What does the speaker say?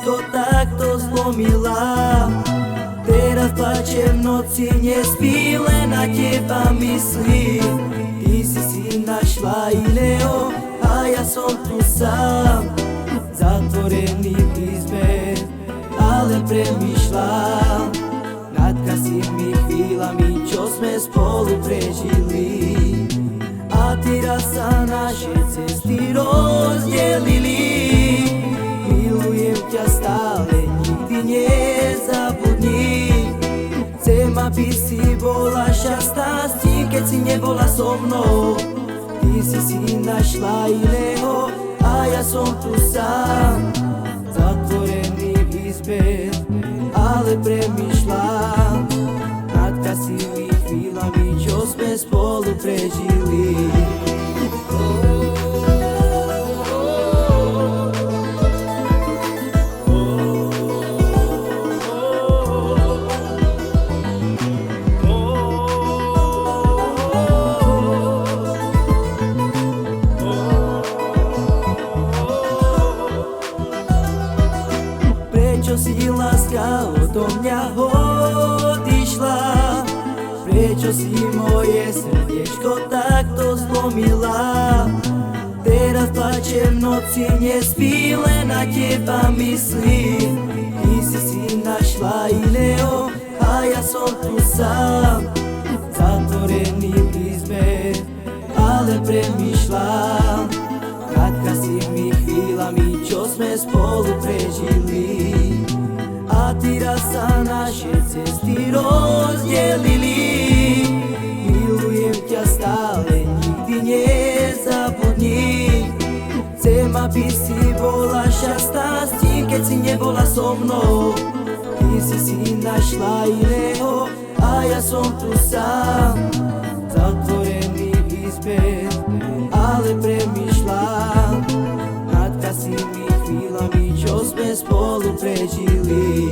srdiečko takto zlomila. Teraz plačem v noci, nespím, len na teba myslím. Ty si našla iného a ja som tu sám, zatvorený v izbe, ale premýšľam nad krásnymi chvíľami, čo sme spolu prežili. A teraz sa naše cesty rozdelili. Milujem ťa stále, nikdy nezabudni. Chcem, aby si bola šťastná s tým, keď si nebola so mnou. Ty si našla iného a ja som tu sám, zatvorený v izbe, ale premýšľam nad krásnymi chvíľami, čo sme spolu prežili. Prečo si láska odo mňa odišla? Prečo si moje srdiečko takto zlomila? Teraz plačem v noci, nespím, len na teba myslím. Ty si našla iného a ja som tu sám, zatvorený v izbe, ale premýšľam nad krásnymi chvíľami, čo sme spolu prežili. A teraz sa naše cesty rozdelili. Milujem ťa stále, nikdy nezabudni. Chcem, aby si bola šťastná s tým, keď si nebola so mnou. Ty si našla iného a ja som tu sám, zatvorený v izbe, ale premýšľam nad krásnymi chvíľami, čo sme spolu prežili.